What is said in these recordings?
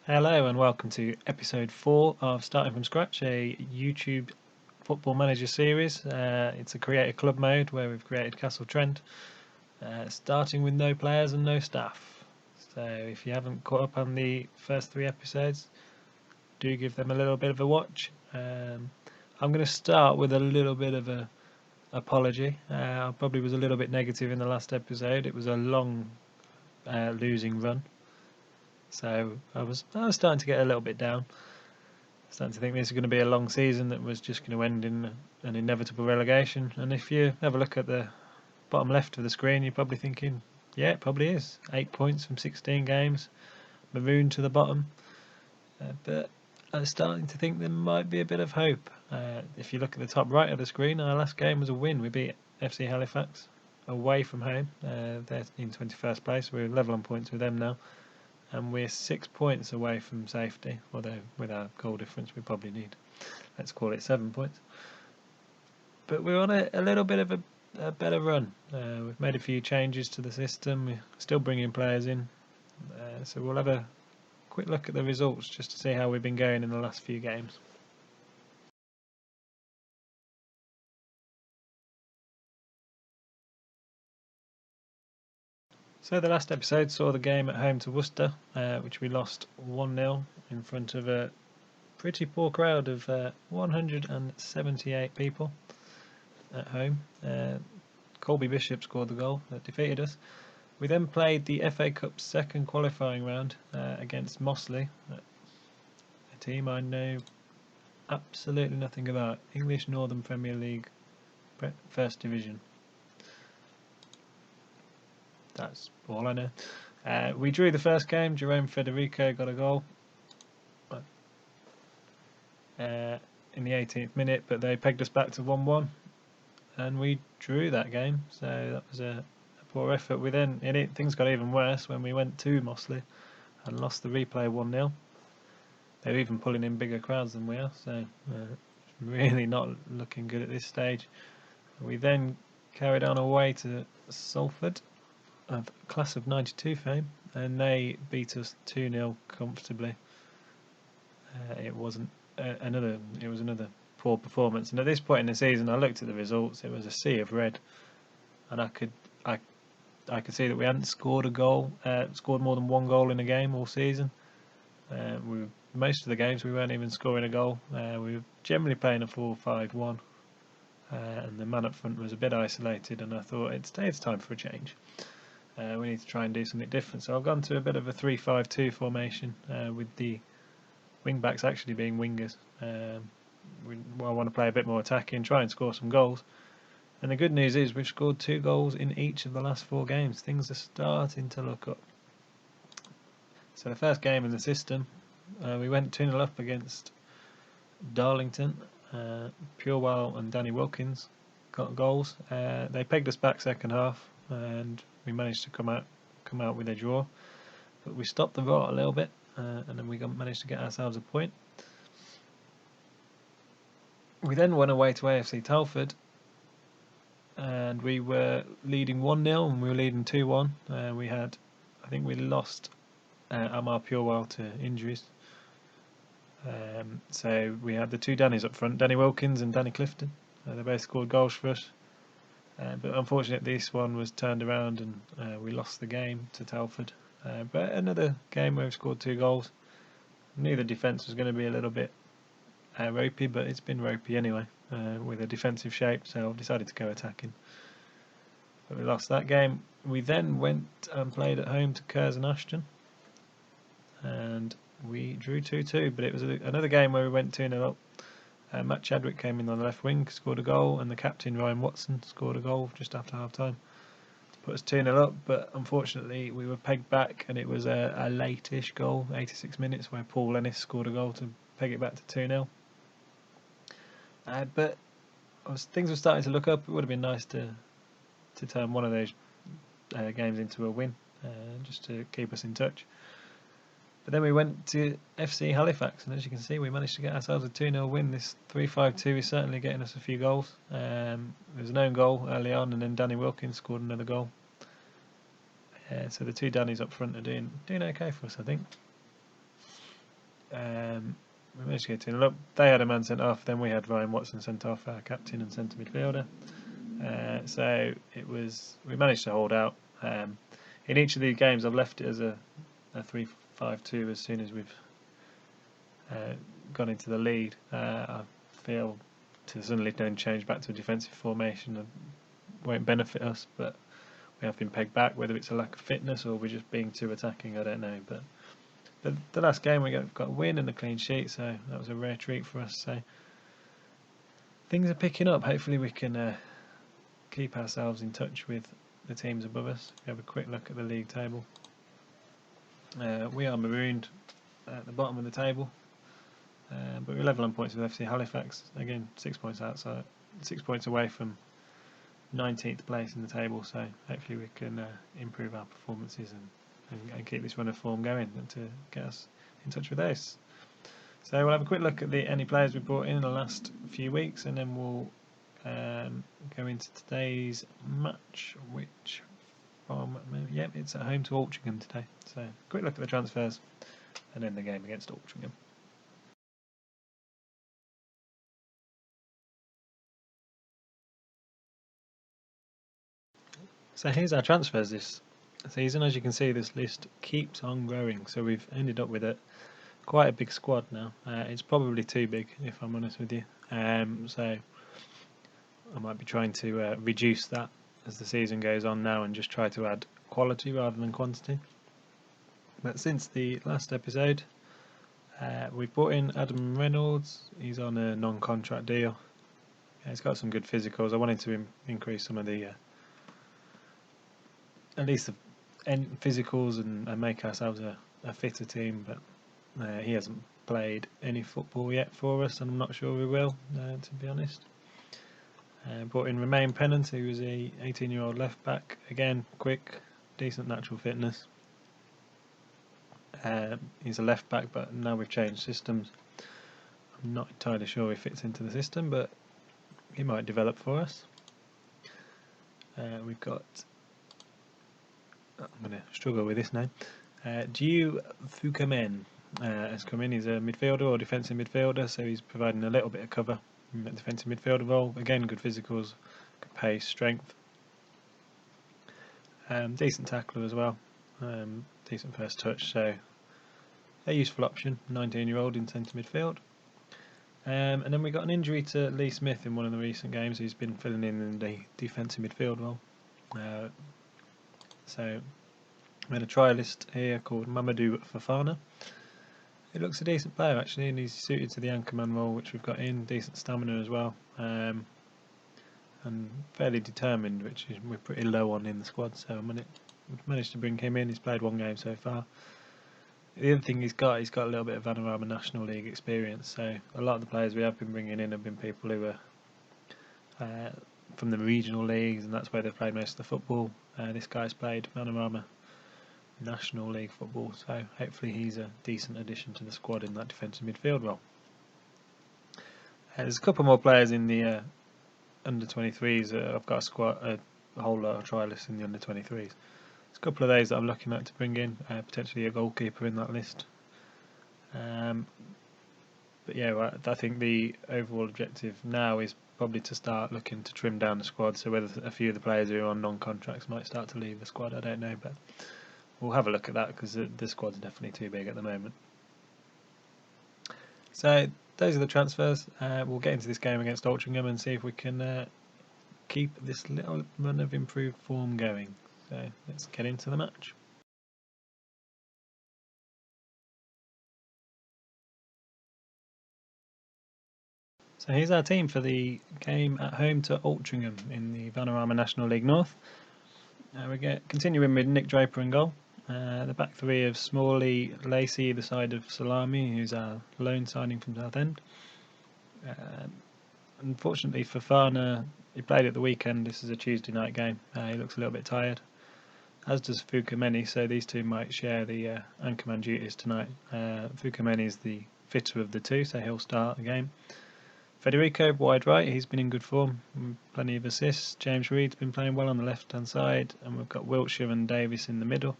Hello and welcome to episode 4 of Starting From Scratch, a YouTube Football Manager series. It's a create a club mode where we've created Castle Trent, starting with no players and no staff. So if you haven't caught up on the first 3 episodes, do give them a little bit of a watch. I'm going to start with a little bit of a apology. I probably was a little bit negative in the last episode. It was a long losing run. So I was starting to get a little bit down, starting to think this is going to be a long season that was just going to end in an inevitable relegation. And if you have a look at the bottom left of the screen, you're probably thinking, yeah, it probably is. 8 points from 16 games, marooned to the bottom. But I'm starting to think there might be a bit of hope. If you look at the top right of the screen, our last game was a win. We beat FC Halifax away from home. They're in 21st place. We're level on points with them now. And we're 6 points away from safety, although with our goal difference we probably need, let's call it 7 points. But we're on a little bit of a better run. We've made a few changes to the system, we're still bringing players in, so we'll have a quick look at the results just to see how we've been going in the last few games. So the last episode saw the game at home to Worcester, which we lost 1-0 in front of a pretty poor crowd of 178 people at home. Colby Bishop scored the goal that defeated us. We then played the FA Cup second qualifying round against Mossley, a team I know absolutely nothing about. English Northern Premier League, First Division. That's all I know. We drew the first game. Jerome Federico got a goal in the 18th minute, but they pegged us back to 1-1, and we drew that game. So that was a poor effort. Things got even worse when we went to Mossley and lost the replay 1-0. They're even pulling in bigger crowds than we are, so really not looking good at this stage. We then carried on away to Salford, of class of '92 fame, and they beat us 2-0 comfortably. It was another poor performance, and at this point in the season, I looked at the results. It was a sea of red, and I could see that we hadn't scored more than one goal in a game all season. Most of the games we weren't even scoring a goal. We were generally playing a 4-5-1, and the man up front was a bit isolated, and I thought it's time for a change. We need to try and do something different. So I've gone to a bit of a 3-5-2 formation with the wing backs actually being wingers. I want to play a bit more attacking, try and score some goals. And the good news is we've scored 2 goals in each of the last 4 games. Things are starting to look up. So the first game in the system, we went 2-0 up against Darlington. Purewell and Danny Wilkins got goals. They pegged us back second half, and we managed to come out with a draw. But we stopped the rot a little bit, and then we managed to get ourselves a point. We then went away to AFC Telford, and we were leading 1-0, and we were leading 2-1. I think we lost Amar Purewell to injuries. So we had the 2 Dannys up front, Danny Wilkins and Danny Clifton. They both scored goals for us. But unfortunately this one was turned around and we lost the game to Telford. But another game where we scored 2 goals. I knew the defence was going to be a little bit ropey, but it's been ropey anyway with a defensive shape, so I've decided to go attacking. But we lost that game. We then went and played at home to Curzon Ashton, and we drew 2-2, but it was another game where we went 2-0 up. Matt Chadwick came in on the left wing, scored a goal, and the captain Ryan Watson scored a goal just after half time to put us 2-0 up. But unfortunately we were pegged back, and it was a late-ish goal, 86 minutes, where Paul Lennis scored a goal to peg it back to 2-0. But things were starting to look up. It would have been nice to turn one of those games into a win, just to keep us in touch. But then we went to FC Halifax, and as you can see, we managed to get ourselves a 2-0 win. This 3-5-2 is certainly getting us a few goals. There was an own goal early on, and then Danny Wilkins scored another goal. So the 2 Dannys up front are doing okay for us, I think. we managed to get 2-0 up. They had a man sent off, then we had Ryan Watson sent off, our captain and centre midfielder. So we managed to hold out. In each of these games, I've left it as a 3-5-2 as soon as we've gone into the lead. I feel to suddenly then change back to a defensive formation won't benefit us, but we have been pegged back. Whether it's a lack of fitness or we're just being too attacking, I don't know. But the last game we got a win and a clean sheet, so that was a rare treat for us. So things are picking up. Hopefully we can keep ourselves in touch with the teams above us. We have a quick look at the league table. We are marooned at the bottom of the table, but we're level on points with FC Halifax. Again, 6 points outside, 6 points away from 19th place in the table. So hopefully we can improve our performances and keep this run of form going and to get us in touch with those. So we'll have a quick look at any players we brought in the last few weeks, and then we'll go into today's match, which it's at home to Altrincham today. So quick look at the transfers and then the game against Altrincham. So here's our transfers this season. As you can see, this list keeps on growing. So we've ended up with quite a big squad now. It's probably too big, if I'm honest with you. So I might be trying to reduce that as the season goes on now and just try to add quality rather than quantity. But since the last episode, we've brought in Adam Reynolds. He's on a non-contract deal. He's got some good physicals. I wanted to increase some of the at least the physicals and make ourselves a fitter team, but he hasn't played any football yet for us, and I'm not sure we will, to be honest. Brought in Romain Pennant, who was a 18-year-old left back. Again, quick, decent natural fitness. He's a left back, but now we've changed systems. I'm not entirely sure he fits into the system, but he might develop for us. We've got, I'm going to struggle with this name, Jiu Fukamen has come in. He's a midfielder or defensive midfielder, so he's providing a little bit of cover in that defensive midfielder role. Again, good physicals, good pace, strength, decent tackler as well, decent first touch, so a useful option, 19-year-old in centre midfield. And then we got an injury to Lee Smith in one of the recent games. He's been filling in the defensive midfield role. So we had a trialist here called Mamadou Fofana. He looks a decent player actually, and he's suited to the anchorman role, which we've got in. Decent stamina as well, and fairly determined, which we're pretty low on in the squad. So we've managed to bring him in. He's played one game so far. The other thing he's got a little bit of Vanarama National League experience. So a lot of the players we have been bringing in have been people who are from the regional leagues, and that's where they've played most of the football. This guy's played Vanarama National League football, so hopefully he's a decent addition to the squad in that defensive midfield role. There's a couple more players in the under 23s. I've got a whole lot of trialists in the under 23s. There's a couple of those that I'm looking at to bring in, potentially a goalkeeper in that list. But yeah, I think the overall objective now is probably to start looking to trim down the squad. So whether a few of the players who are on non-contracts might start to leave the squad, I don't know, but we'll have a look at that because the squad's definitely too big at the moment. So those are the transfers. We'll get into this game against Altrincham and see if we can keep this little run of improved form going. So let's get into the match. So here's our team for the game at home to Altrincham in the Vanarama National League North. We continuing with Nick Draper in goal. The back three of Smalley, Lacey either side of Salami, who's our loan signing from Southend. Unfortunately, Fofana, he played at the weekend. This is a Tuesday night game. He looks a little bit tired, as does Fukameni, so these two might share the anchorman duties tonight. Fukameni is the fitter of the two, so he'll start the game. Federico, wide right, he's been in good form, plenty of assists. James Reed's been playing well on the left hand side, and we've got Wiltshire and Davis in the middle.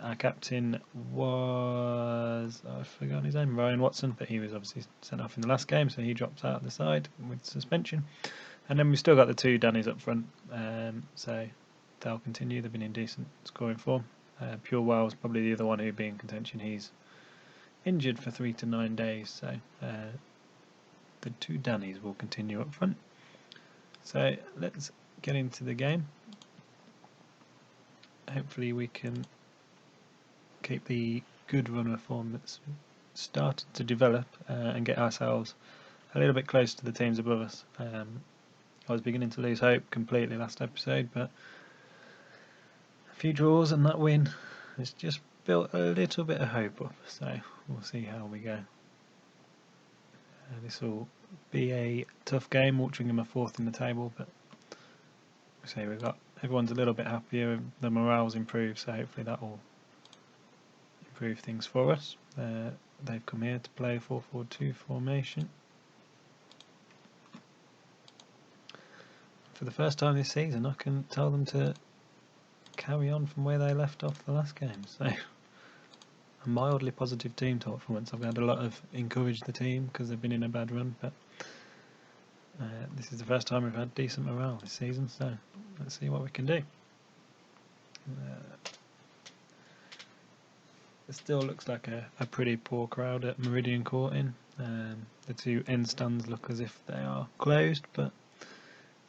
Our captain was, I've forgotten his name, Ryan Watson, but he was obviously sent off in the last game, so he drops out the side with suspension. And then we've still got the two Dannies up front, so they'll continue. They've been in decent scoring form. Pure Wow's probably the other one who'd be in contention. He's injured for 3 to 9 days, so the two Dannies will continue up front. So let's get into the game. Hopefully we can keep the good run of form that's started to develop and get ourselves a little bit closer to the teams above us. I was beginning to lose hope completely last episode, but a few draws and that win has just built a little bit of hope up, so we'll see how we go. This will be a tough game. Altrincham are fourth in the table, but say we've got everyone's a little bit happier, the morale's improved, so hopefully that will improve things for us. They've come here to play 4-4-2 formation. For the first time this season, I can tell them to carry on from where they left off the last game. So, a mildly positive team talk for once. I've had a lot of encourage the team because they've been in a bad run, but this is the first time we've had decent morale this season. So, let's see what we can do. It still looks like a pretty poor crowd at Meridian Court in. The two end stands look as if they are closed, but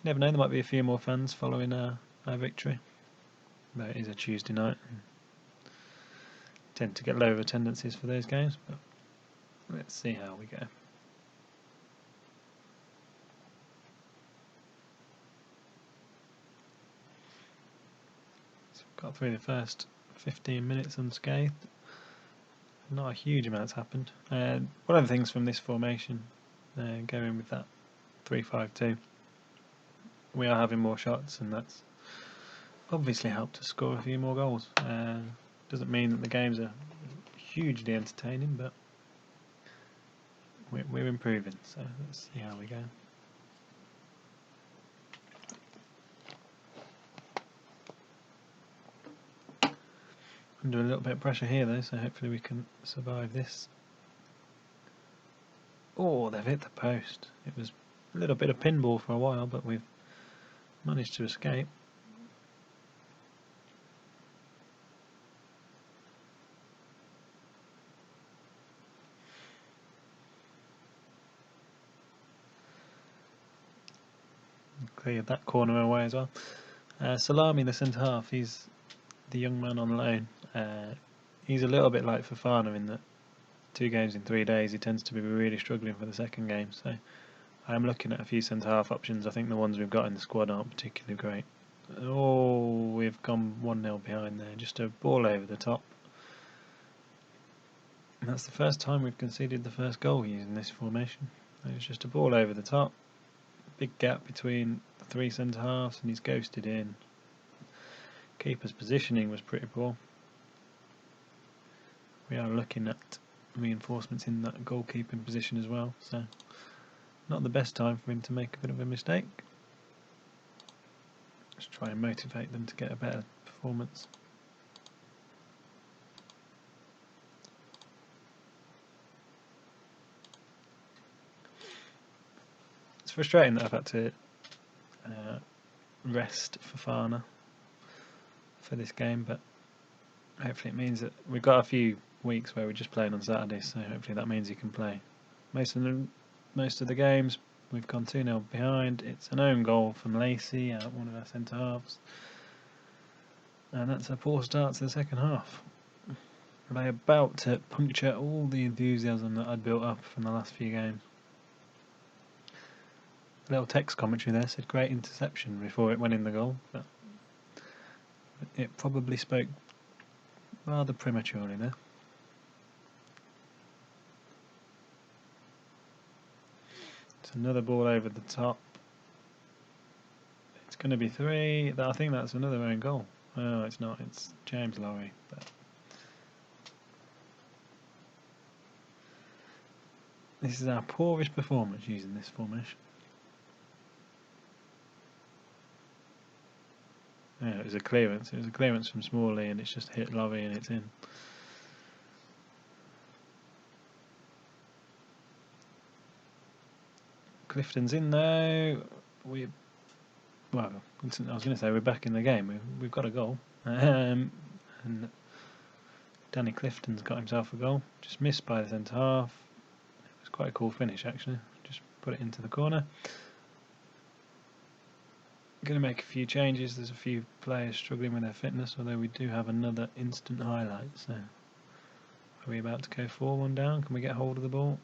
you never know, there might be a few more fans following our victory. Though it is a Tuesday night. Tend to get lower attendances for those games, but let's see how we go. So we've got through the first 15 minutes unscathed. Not a huge amount's happened. One of the things from this formation, going with that 3-5-2, we are having more shots, and that's obviously helped us score a few more goals. Doesn't mean that the games are hugely entertaining, but we're improving, so let's see how we go. Under a little bit of pressure here though, so hopefully we can survive this. Oh, they've hit the post. It was a little bit of pinball for a while, but we've managed to escape. Cleared that corner away as well. Salami, the centre half, he's the young man on loan. He's a little bit like Fofana in that 2 games in 3 days he tends to be really struggling for the second game, so I'm looking at a few centre half options. I think the ones we've got in the squad aren't particularly great. Oh, we've gone 1-0 behind there, just a ball over the top. And that's the first time we've conceded the first goal using this formation. It was just a ball over the top, big gap between the 3 centre halves, and he's ghosted in. Keeper's positioning was pretty poor. We are looking at reinforcements in that goalkeeping position as well, so not the best time for him to make a bit of a mistake. Let's try and motivate them to get a better performance. It's frustrating that I've had to rest Fofana for this game, but hopefully it means that we've got a few weeks where we're just playing on Saturdays, so hopefully that means he can play. Most of the games we've gone 2-0 behind. It's an own goal from Lacey, one of our centre halves, and that's a poor start to the second half. They're about to puncture all the enthusiasm that I'd built up from the last few games. A little text commentary there said great interception before it went in the goal, but it probably spoke rather prematurely there. It's another ball over the top. It's going to be 3. I think that's another own goal. Oh, it's not. It's James Lowry. But this is our poorest performance using this formation. Yeah, it was a clearance. It was a clearance from Smalley, and it's just hit Lovey and it's in. Clifton's in though. Well, I was going to say we're back in the game. We've got a goal, and Danny Clifton's got himself a goal. Just missed by the centre half. It was quite a cool finish actually. Just put it into the corner. Going to make a few changes. There's a few players struggling with their fitness, although we do have another instant highlight. So, are we about to go 4-1 down? Can we get hold of the ball?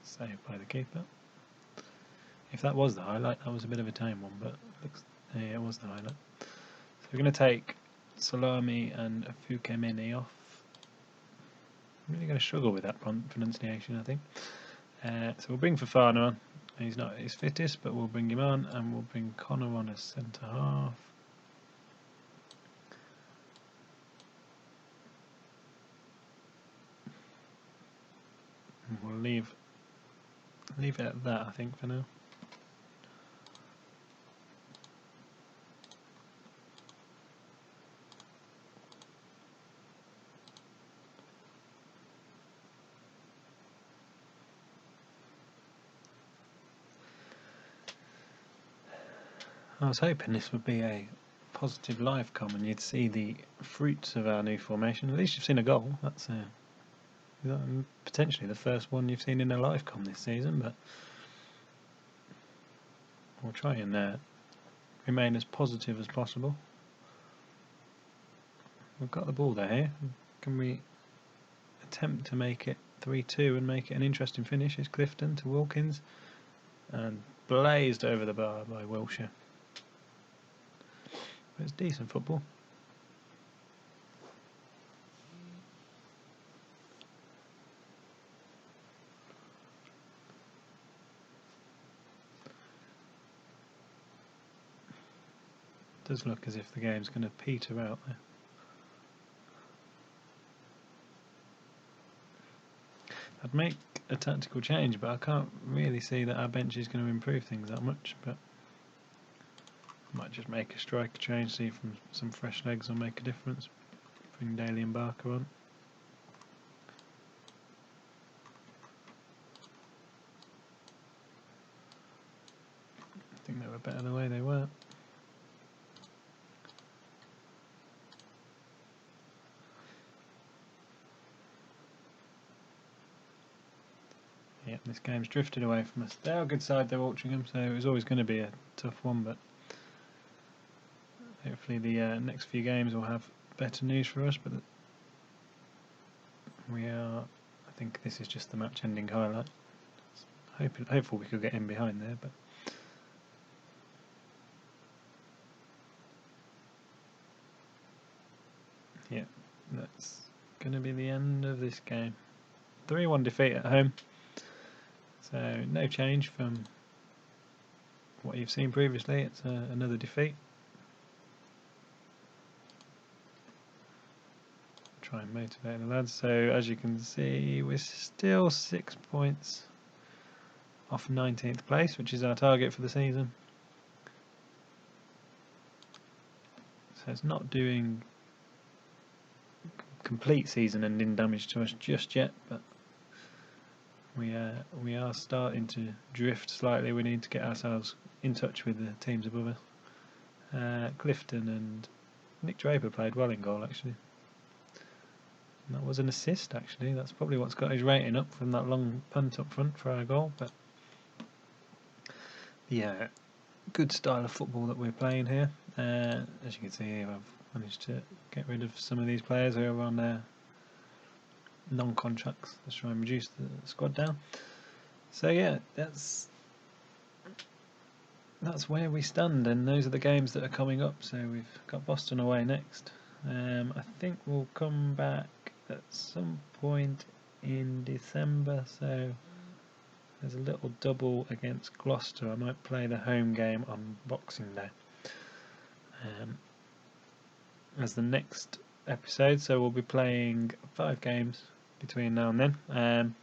Saved by the keeper. If that was the highlight, that was a bit of a tame one, but yeah, it was the highlight. So we're going to take Salami and Fukemini off. I'm really going to struggle with that pronunciation, I think. So we'll bring Fofana on. He's not his fittest, but we'll bring him on, and we'll bring Connor on as centre half. And we'll leave it at that, I think, for now. I was hoping this would be a positive live com and you'd see the fruits of our new formation. At least you've seen a goal. That's potentially the first one you've seen in a live com this season, but we'll try and remain as positive as possible. We've got the ball there here. Can we attempt to make it 3-2 and make it an interesting finish? It's Clifton to Wilkins and blazed over the bar by Wilshire. But it's decent football. It does look as if the game's going to peter out there. I'd make a tactical change, but I can't really see that our bench is going to improve things that much. But I might just make a striker change, see if some fresh legs will make a difference. Bring Daly and Barker on. I think they were better the way they were. Yeah, this game's drifted away from us. They are a good side, they're Altrincham, so it was always going to be a tough one, but hopefully the next few games will have better news for us. But I think this is just the match-ending highlight. Hopefully we could get in behind there, but yeah, that's going to be the end of this game. 3-1 defeat at home. So no change from what you've seen previously. It's another defeat. Try and motivate the lads. So as you can see, we're still 6 points off 19th place, which is our target for the season. So it's not doing complete season-ending damage to us just yet, but we are starting to drift slightly. We need to get ourselves in touch with the teams above us. Clifton and Nick Draper played well in goal, actually. And that was an assist, actually. That's probably what's got his rating up from that long punt up front for our goal. But yeah, good style of football that we're playing here. As you can see here, I've managed to get rid of some of these players who are on their non-contracts. Let's try and reduce the squad down. So yeah, that's where we stand, and those are the games that are coming up. So we've got Boston away next. I think we'll come back at some point in December, so there's a little double against Gloucester. I might play the home game on Boxing Day as the next episode, so we'll be playing 5 games between now and then.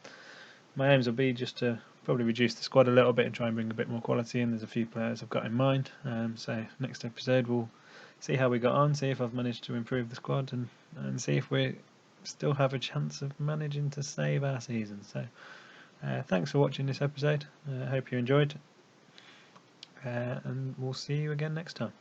My aims will be just to probably reduce the squad a little bit and try and bring a bit more quality in. There's a few players I've got in mind, so next episode we'll see how we got on, see if I've managed to improve the squad, and see if we still have a chance of managing to save our season. So thanks for watching this episode. I hope you enjoyed, and we'll see you again next time.